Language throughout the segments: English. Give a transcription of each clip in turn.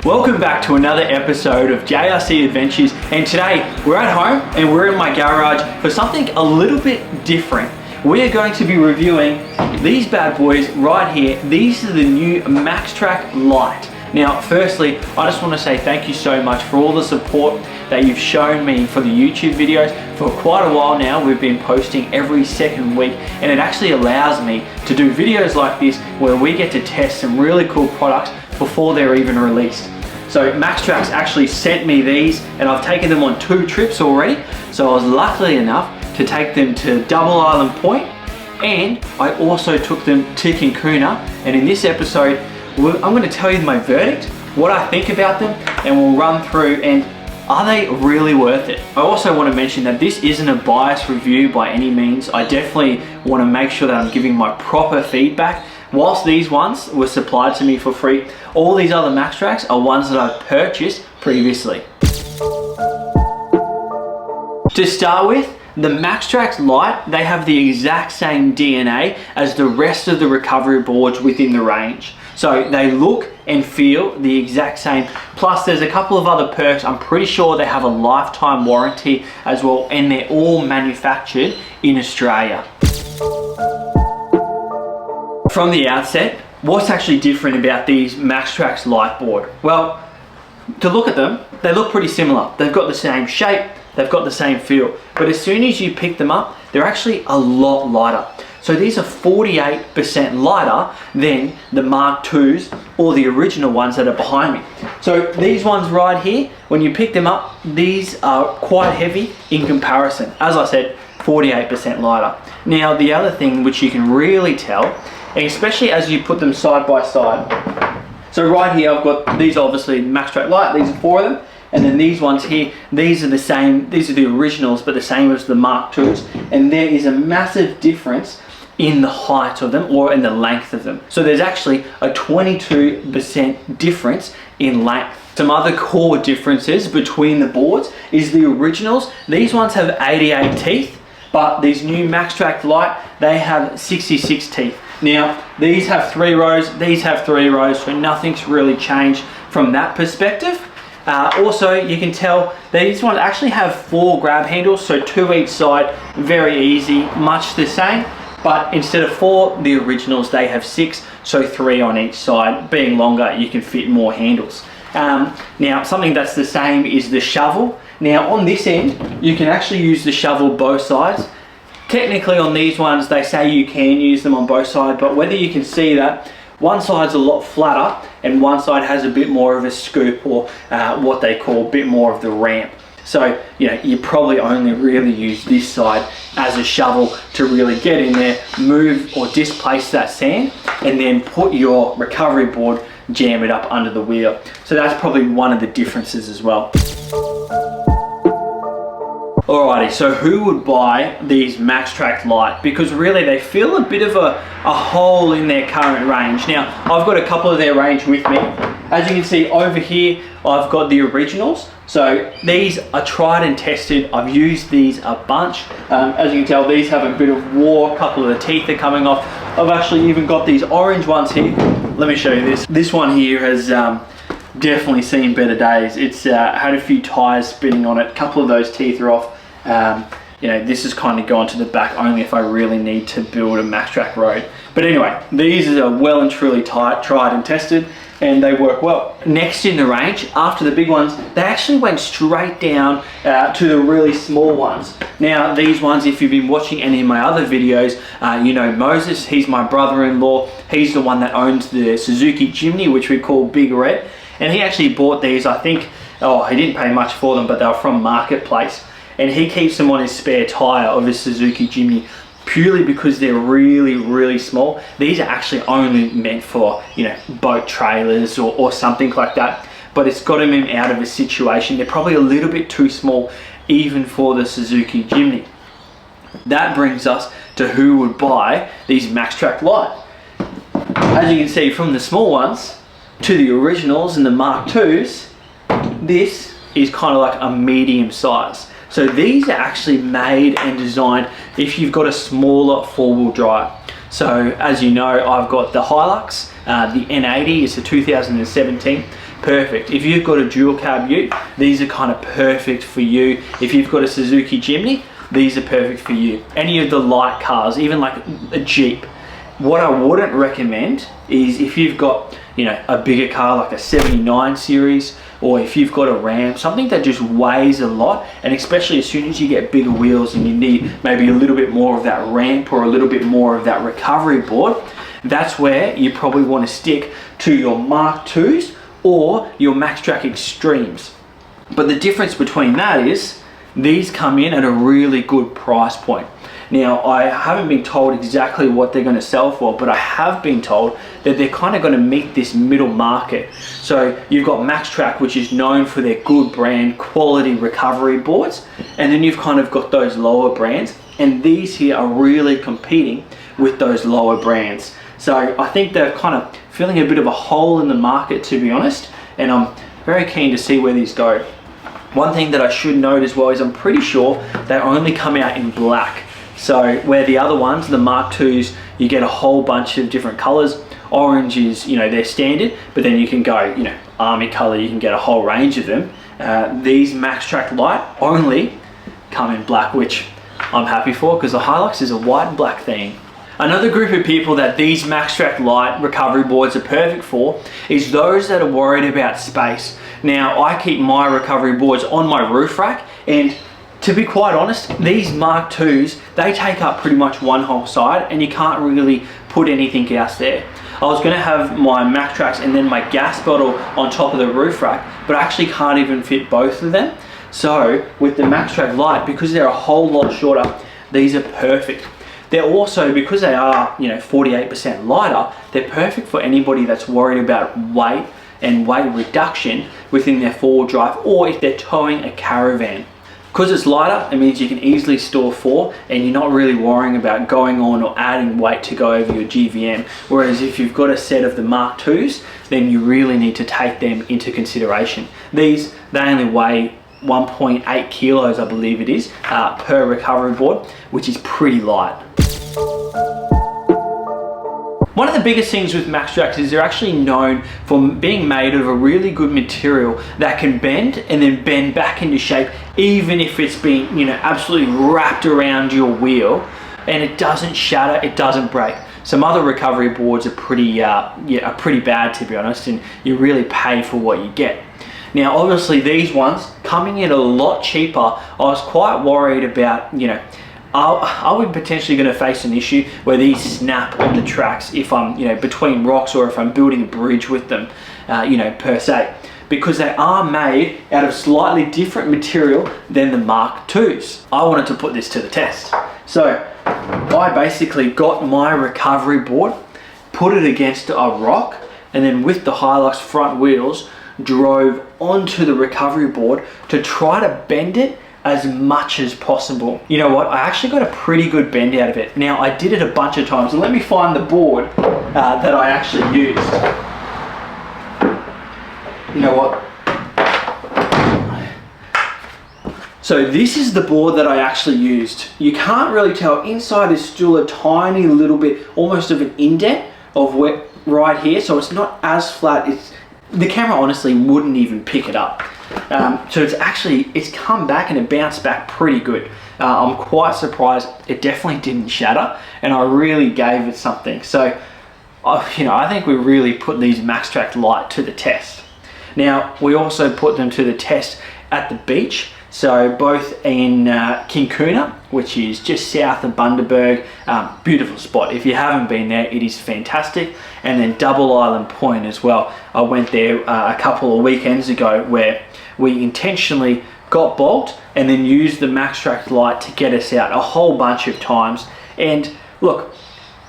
Welcome back to another episode of JRC Adventures, and today we're at home and we're in my garage for something a little bit different. We're going to be reviewing these bad boys right here. These are the new Maxtrax Lite. Now, firstly, I just want to say thank you so much for all the support that you've shown me for the YouTube videos. For quite a while now, we've been posting every second week, and it actually allows me to do videos like this where we get to test some really cool products before they're even released. So Maxtrax actually sent me these, and I've taken them on 2 trips already. So I was lucky enough to take them to Double Island Point, and I also took them to Cancuna. And in this episode, I'm going to tell you my verdict, what I think about them, and we'll run through and are they really worth it? I also want to mention that this isn't a biased review by any means. I definitely want to make sure that I'm giving my proper feedback. Whilst these ones were supplied to me for free, all these other Maxtrax are ones that I've purchased previously. To start with, the Maxtrax Lite, they have the exact same DNA as the rest of the recovery boards within the range. So they look and feel the exact same. Plus there's a couple of other perks. I'm pretty sure they have a lifetime warranty as well, and they're all manufactured in Australia. From the outset, what's actually different about these Maxtrax Lite board? Well, to look at them, they look pretty similar. They've got the same shape, they've got the same feel, but as soon as you pick them up, they're actually a lot lighter. So these are 48% lighter than the Mark IIs or the original ones that are behind me. So these ones right here, when you pick them up, these are quite heavy in comparison. As I said, 48% lighter. Now the other thing which you can really tell, and especially as you put them side by side. So right here I've got these, obviously Maxtrax Lite, these are 4 of them. And then these ones here, these are the same, these are the originals, but the same as the Mark IIs. And there is a massive difference in the height of them or in the length of them. So there's actually a 22% difference in length. Some other core differences between the boards is the originals. These ones have 88 teeth, but these new Maxtrax Lite, they have 66 teeth. Now, these have 3 rows, these have 3 rows, so nothing's really changed from that perspective. Also, you can tell these ones actually have 4 grab handles, so 2 each side, very easy, much the same. But instead of 4, the originals, they have 6, so 3 on each side. Being longer, you can fit more handles. Now, something that's the same is the shovel. Now, on this end, you can actually use the shovel both sides. Technically, on these ones, they say you can use them on both sides, but whether you can see that, one side's a lot flatter and one side has a bit more of a scoop, or what they call a bit more of the ramp. So, you know, you probably only really use this side as a shovel to really get in there, move or displace that sand, and then put your recovery board, jam it up under the wheel. So that's probably one of the differences as well. Alrighty, so who would buy these Maxtrax Lite? Because really they feel a bit of a hole in their current range. Now, I've got a couple of their range with me. As you can see over here, I've got the originals. So these are tried and tested. I've used these a bunch. As you can tell, these have a bit of war. A couple of the teeth are coming off. I've actually even got these orange ones here. Let me show you this. This one here has definitely seen better days. It's had a few tires spinning on it. A couple of those teeth are off. You know, this has kind of gone to the back only if I really need to build a Maxtrax road. But anyway, these are well and truly tried and tested, and they work well. Next in the range, after the big ones, they actually went straight down to the really small ones. Now, these ones, if you've been watching any of my other videos, you know Moses, he's my brother-in-law. He's the one that owns the Suzuki Jimny, which we call Big Red. And he actually bought these, I think, he didn't pay much for them, but they were from Marketplace. And he keeps them on his spare tire of his Suzuki Jimny purely because they're really, really small. These are actually only meant for, you know, boat trailers or something like that. But it's got him out of a situation. They're probably a little bit too small even for the Suzuki Jimny. That brings us to who would buy these Maxtrax Lite. As you can see, from the small ones to the originals and the Mark IIs, this is kind of like a medium size. So these are actually made and designed if you've got a smaller 4-wheel drive. So as you know, I've got the Hilux, the N80 is a 2017. perfect. If you've got a dual cab ute, these are kind of perfect for you. If you've got a Suzuki Jimny, these are perfect for you. Any of the light cars, even like a Jeep. What I wouldn't recommend is if you've got, you know, a bigger car like a 79 series, or if you've got a Ram, something that just weighs a lot, and especially as soon as you get bigger wheels and you need maybe a little bit more of that ramp or a little bit more of that recovery board, that's where you probably want to stick to your Mark IIs or your Maxtrax Extremes. But the difference between that is these come in at a really good price point. Now, I haven't been told exactly what they're going to sell for, but I have been told that they're kind of going to meet this middle market. So you've got Maxtrax, which is known for their good brand quality recovery boards, and then you've kind of got those lower brands, and these here are really competing with those lower brands. So I think they're kind of filling a bit of a hole in the market, to be honest, and I'm very keen to see where these go. One thing that I should note as well is I'm pretty sure they only come out in black. So where the other ones, the Mark IIs, you get a whole bunch of different colors. Orange is, you know, they're standard, but then you can go, you know, army color, you can get a whole range of them. These Maxtrax Lite only come in black, which I'm happy for because the Hilux is a white and black theme. Another group of people that these Maxtrax Lite recovery boards are perfect for is those that are worried about space. Now, I keep my recovery boards on my roof rack, and to be quite honest, these Mark IIs, they take up pretty much one whole side and you can't really put anything else there. I was going to have my Maxtrax and then my gas bottle on top of the roof rack, but I actually can't even fit both of them. So with the Maxtrax Lite, because they're a whole lot shorter, these are perfect. They're also, because they are, you know, 48% lighter, they're perfect for anybody that's worried about weight and weight reduction within their four-wheel drive, or if they're towing a caravan. Because it's lighter, it means you can easily store 4 and you're not really worrying about going on or adding weight to go over your GVM. Whereas if you've got a set of the Mark IIs, then you really need to take them into consideration. These, they only weigh 1.8 kilos, I believe it is, per recovery board, which is pretty light. One of the biggest things with Maxtrax is they're actually known for being made of a really good material that can bend and then bend back into shape, even if it's been, you know, absolutely wrapped around your wheel, and it doesn't shatter, it doesn't break. Some other recovery boards are pretty bad, to be honest, and you really pay for what you get. Now, obviously, these ones coming in a lot cheaper, I was quite worried about, you know, are we potentially going to face an issue where these snap on the tracks if I'm, you know, between rocks, or if I'm building a bridge with them, you know, per se, because they are made out of slightly different material than the Mark IIs. I wanted to put this to the test. So I basically got my recovery board, put it against a rock, and then with the Hilux front wheels, drove onto the recovery board to try to bend it as much as possible. You know what, I actually got a pretty good bend out of it. Now, I did it a bunch of times, and let me find the board that I actually used. You know what? So this is the board that I actually used. You can't really tell, inside is still a tiny little bit, almost of an indent of where, right here, so it's not as flat. The camera honestly wouldn't even pick it up. So it's come back and it bounced back pretty good. I'm quite surprised. It definitely didn't shatter, and I really gave it something. So, you know, I think we really put these Maxtrax Lite to the test. Now, we also put them to the test at the beach. So both in Kinkuna, which is just south of Bundaberg, beautiful spot. If you haven't been there, it is fantastic. And then Double Island Point as well. I went there a couple of weekends ago, where we intentionally got bogged and then used the Maxtrax Lite to get us out a whole bunch of times. And look,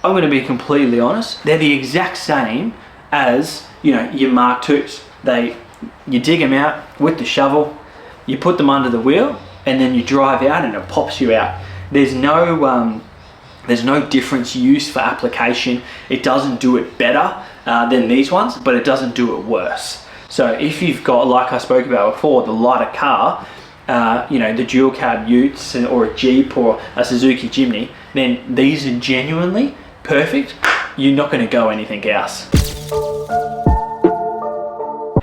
I'm going to be completely honest, they're the exact same as, you know, your Mark IIs. You dig them out with the shovel, you put them under the wheel, and then you drive out and it pops you out. There's no difference used for application. It doesn't do it better than these ones, but it doesn't do it worse. So if you've got, like I spoke about before, the lighter car, you know, the dual cab utes or a Jeep or a Suzuki Jimny, then these are genuinely perfect. You're not going to go anything else.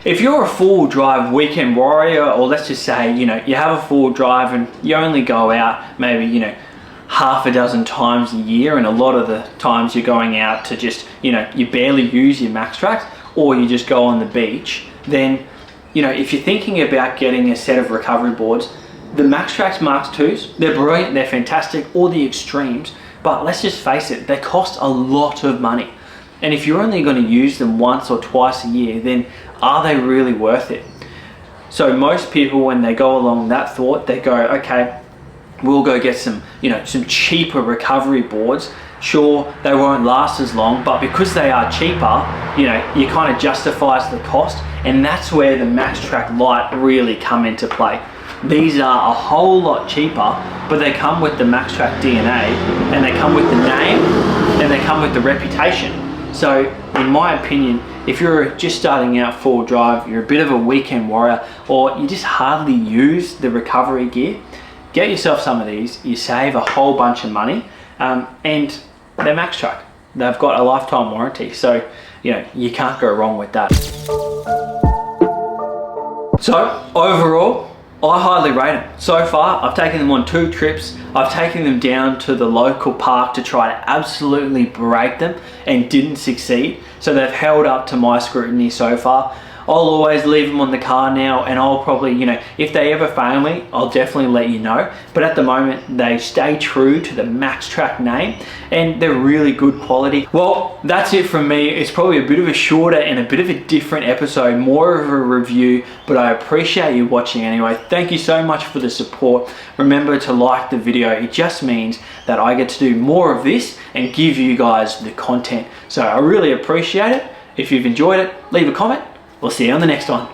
If you're a full drive weekend warrior, or let's just say, you know, you have a full drive and you only go out maybe, you know, half a dozen times a year, and a lot of the times you're going out to just, you know, you barely use your Maxtrax, or you just go on the beach, then, you know, if you're thinking about getting a set of recovery boards, the Maxtrax Mark IIs, they're brilliant, they're fantastic, all the extremes, but let's just face it, they cost a lot of money. And if you're only going to use them once or twice a year, then are they really worth it? So most people, when they go along that thought, they go, okay, we'll go get some, you know, some cheaper recovery boards. Sure, they won't last as long, but because they are cheaper, you know, it kind of justifies the cost, and that's where the Maxtrax Lite really come into play. These are a whole lot cheaper, but they come with the Maxtrax DNA, and they come with the name, and they come with the reputation. So in my opinion, if you're just starting out full drive, you're a bit of a weekend warrior, or you just hardly use the recovery gear, get yourself some of these. You save a whole bunch of money, and they're Maxtrax. They've got a lifetime warranty, so you know you can't go wrong with that. So overall, I highly rate them. So far, I've taken them on 2 trips. I've taken them down to the local park to try to absolutely break them, and didn't succeed. So they've held up to my scrutiny so far. I'll always leave them on the car now, and I'll probably, you know, if they ever fail me, I'll definitely let you know. But at the moment, they stay true to the Maxtrax name, and they're really good quality. Well, that's it from me. It's probably a bit of a shorter and a bit of a different episode, more of a review, but I appreciate you watching anyway. Thank you so much for the support. Remember to like the video. It just means that I get to do more of this and give you guys the content. So I really appreciate it. If you've enjoyed it, leave a comment. We'll see you on the next one.